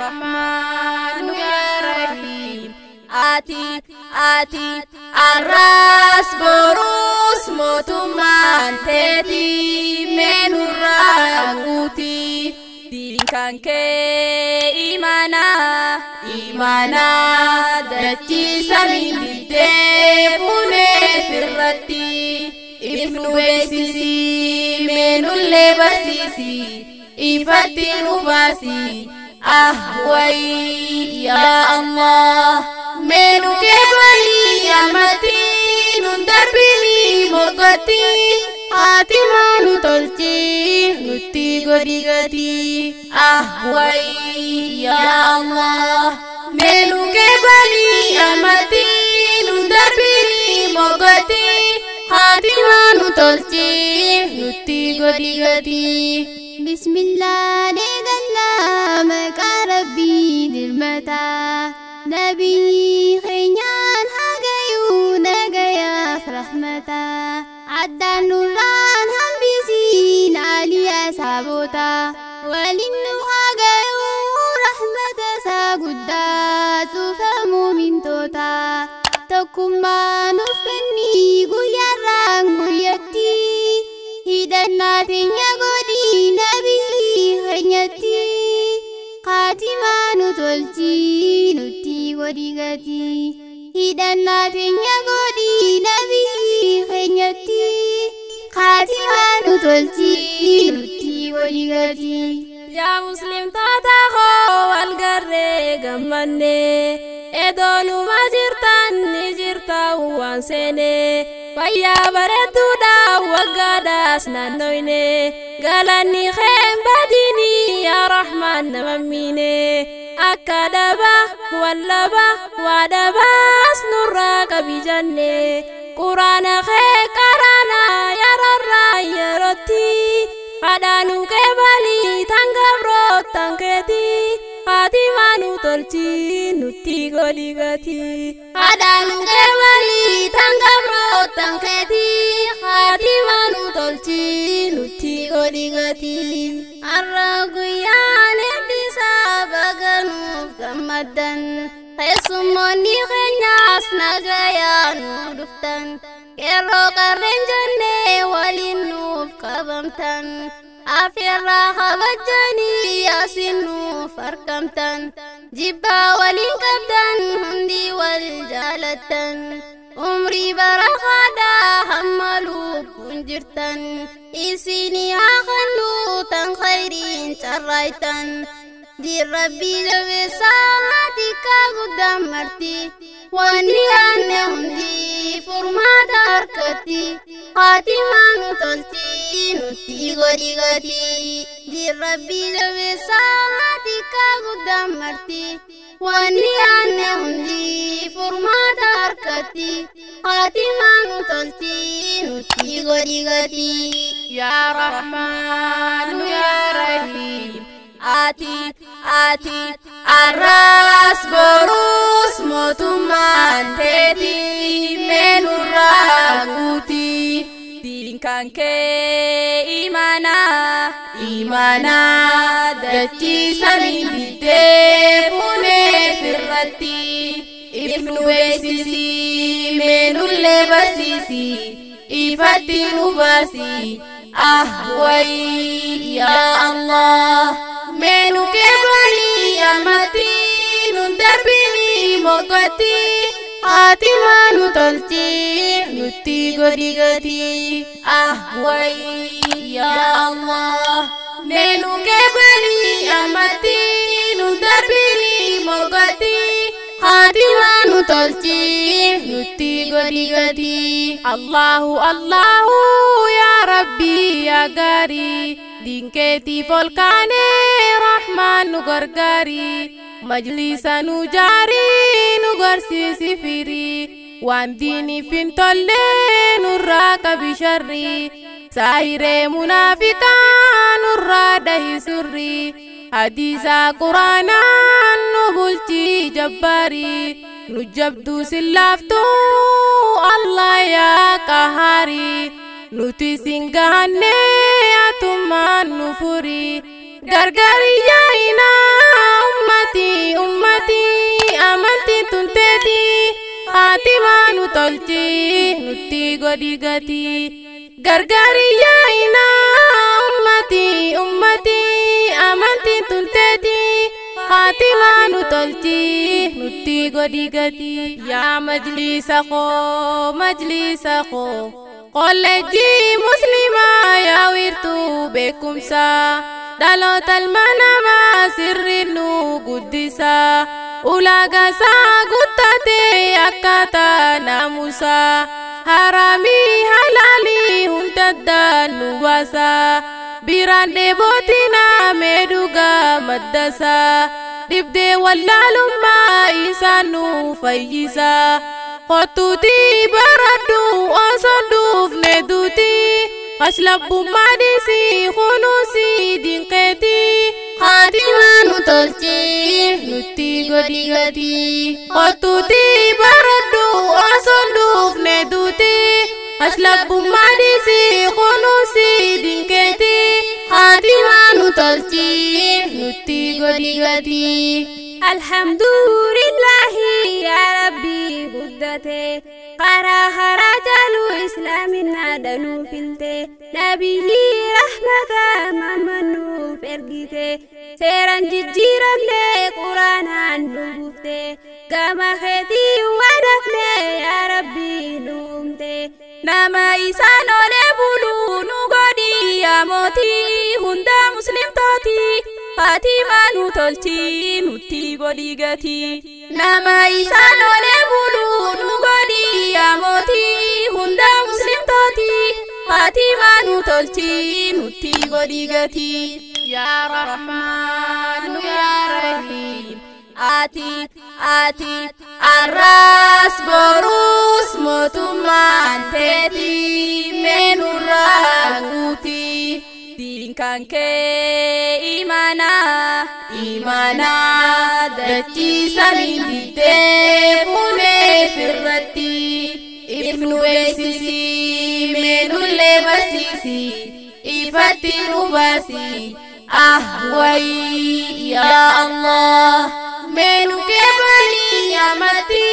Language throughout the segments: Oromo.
Rahman ya Rahim. Ati arras borus motuman teti menuraguti. Dinkan ke imana dachi samilite pune firrati. Ifnu besisi menulle basisi ifatti nubasi. Ahwai ya Allah menu kebali amati nundarbini mogati. Hati manu tolci nuti godigati. Ahwai ya Allah menu kebali amati nundarbini mogati. Hati manu tolci nuti godigati. Bismillah nedalla maka Rabbi dirmata. Nabi khenyan hagayu nagaya rahmata. Addan nurran hambisin aliya sabota. Walinnu hagayu rahmata sagudda tufamu mintota. Tokkumma nufkanni guyyarraan guyyatti. Hidannaa teenya godhi nabi keenyatti. Khatimaa nu tolchi nutti godigati. Hidannaa teenya godhi nabi keenyatti. Khatimaa nu tolchi nutti godigati. Yaa muslim taata koo wal garree gammanne. Edoonuma jirtan ni jirta waan seene. Fayyaa bareedduudha waggaadhaas naannoyne. Galanni keen badini yaa Rahmaan nama miine. Akka dhaba wallaba waa dhabaas nurraa qabi janne. Quraana kee qaraana yerorraa yerootti. Hadhaanu qeebali tan gabrootan keeti. Hatimaa nu tolchi nutti godigati. Hadhaanu qeebali tan gabrootan keeti. Hatimaa nu tolchi nutti godigati. Har'a guyyaan eebbisaa baganuuf gammaddan. Keessummoonni keenyaas nagayaa nu dhuftan. Qeerroo qarreen jennee waliin nuuf qabamtan. Afeerraa kabajanii yaasin nuuf argamtan. Jibbaa waliin qabdan hundi wal jaalattan. Umrii barakaadhaa hamma lubbuun jirtan. Isinii haa kannuu tan khayriin carraaytan. Diin Rabbii jabeessaa xiqqaa guddaan marti. Wanni aanne hundi furmaata harkatti. Hatimaa nu tolchi nutti godigati. Diin Rabbii jabeessaa xiqqaa guddaan marti. Wanni aanne hundi furmaata harkatti. Hatimaa nu tolchi nutti godigati. Yaa Rahmaanu yaa Rahiim. Ati arras borus motuman teti menuraguti. Dinkan ke imana dachi samilite pune firrati. Ifnu besisi menulle basisi ifatti nubasi. Ahwai ya Allah menu kebali amati nundarbini mogati. Hatimaa nu tolchi nutti godigati. Ahwai ya Allah menu kebali amati nundarbini mogati. Hatimaa nu tolchi nutti godigati. Allahu ya Rabbi ya gari. Dinketi volkane Rahman nu gargari. Majlisa nu jari nu garsisi firi. Waan dini fintolle nurraa qabi sharri. Saahiree munaafiqaa nurraa dahi surri. Hadiisa quraanaan nu bulchi jabbaari. Nu jabdu sillaaftu Allah yaa qahari. Nuti singahanne atummaan nu furi. Gargari yaa'ina ummati nutti godhi gatii. Gargaariyaa inaa ummatii amantiin tunteetii. Khatimaa nu tolchi nutti godhi gatii. Yaa majlisa koo kolleejjii musliimaa yaa wiirtuu beekumsaa. Dhaloota ilma namaa sirriin nu guddisaa. Ulaagaasaa guttatee akkaataa naamusaa. Haramii halaalii hundaddaan nu baasaa. Biraan dheebootinaa meedugaa maddasaa. Dhibdee wallaalummaa isaan nu fayyisaa. Kottuutii baradhu osoo duufne duutii. Qashlabbummaa dhiisii kunuunsii dinqeetii. Khatimaa nu tolchi nutti godhi gatii. Kottuutii baradhu osoo duufne duutii. Qashlabbummaa dhiisii kunuunsii dinqeetii. Khatimaa nu tolchi nutti godhi gatii. Alhamdulillahi ya Rabbi guddate. Qara jalu islaamin adanu filte. Nabiyyi rahmata mamanu ergite. Seeran jijjiiramne quraanaan nu buufte. Gama keetii wadafne ya Rabbi nu uumte. Nama isaan olee bulu nu godhi yaa mootii hunda muslimtooti. Khatimaa nu tolchi nutti godhi gatii. Nama isaan olee bulu nu godhi yaa mootii hunda muslimtooti. Khatimaa nu tolchi nutti godhi gatii. Yaa Rahmaanu yaa Rahiim. Ati arras borus mootummaan teetii meenurraa guutii. Diinkaan kee imaanaa dachiisanii diddee fuunee firratti. Ifnu beeksisii meenullee barsiisii ifatti nu baasii. Wayii yaa Allah meenu keebanii amatti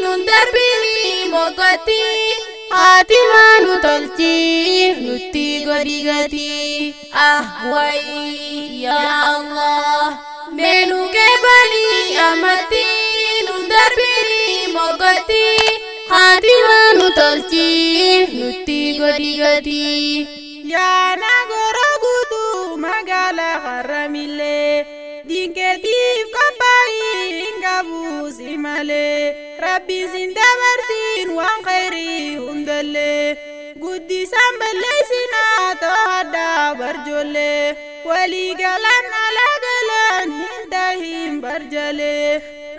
nun darbinii mogotii. Khatimaa nu tolchi nutti godhi gatii. Wayii yaa Allah meenu keebanii amatti nun darbinii mogotii. Khatimaa nu tolchi nutti godhi gatii. Yaa nagoro guutuu magaalaa Haramillee. Dinkeetiif qophaa'ii qabuusi malee. Rabbi sin dabarsin waan khayrii hundallee. Guddisaan balleessinaa to'addaa barjoollee. Walii galan alaa galan hin barjalee.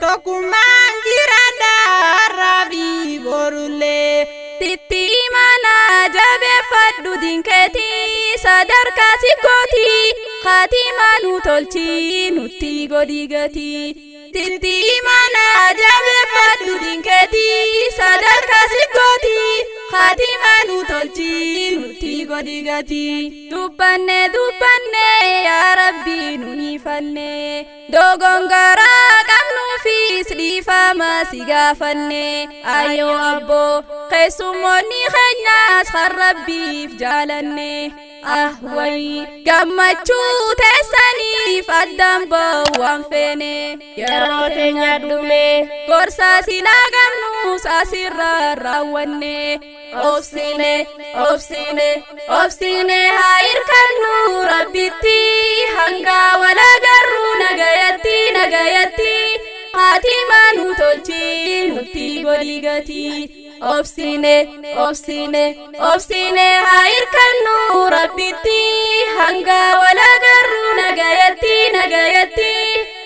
Tokkummaan jiraadhaa har'aafi borullee. Titti imaanaa jabeeffadhu dinkeetii sadarkaa sikkootii. Khatimaa nu tolchi nutti godhi gatii. Titti imaanaa jabeeffadhu dinkeetii sadarkaa sikkootii. Khatimaa nu tolchi nutti godhi gatii. Dubbanne yaa Rabbi nuni fanne. Dogongoraa qabnuufis dhiifama si gaafanne. Ayyoo abboo keessummoonni keenyas kan Rabbiif jaalanne. Wayii gammachuu teessaniif addaan ba'uun feene. Yeroo teenya dhume gorsa silaa qabnus asirra raawwanne. Obsine haa hirkannu Rabbitti hanga wal agarru nagayatti. Khatimaa nu tolchi nutti godhi gatii. Obsine haa hirkannu Rabbitti hanga wal agarru nagayatti.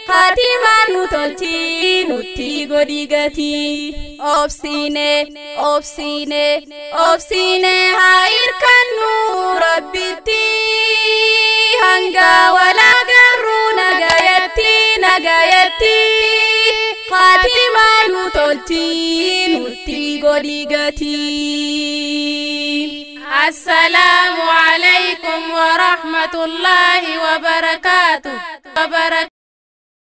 Khatimaa nu tolchi nutti godhi gatii. Obsine haa hirkannu Rabbitti hanga wal agarru nagayatti. Khatimaa nu tolchi nutti godhi gatii. Assalaamu alaykum wa rahmatullahi wa barakaatuh.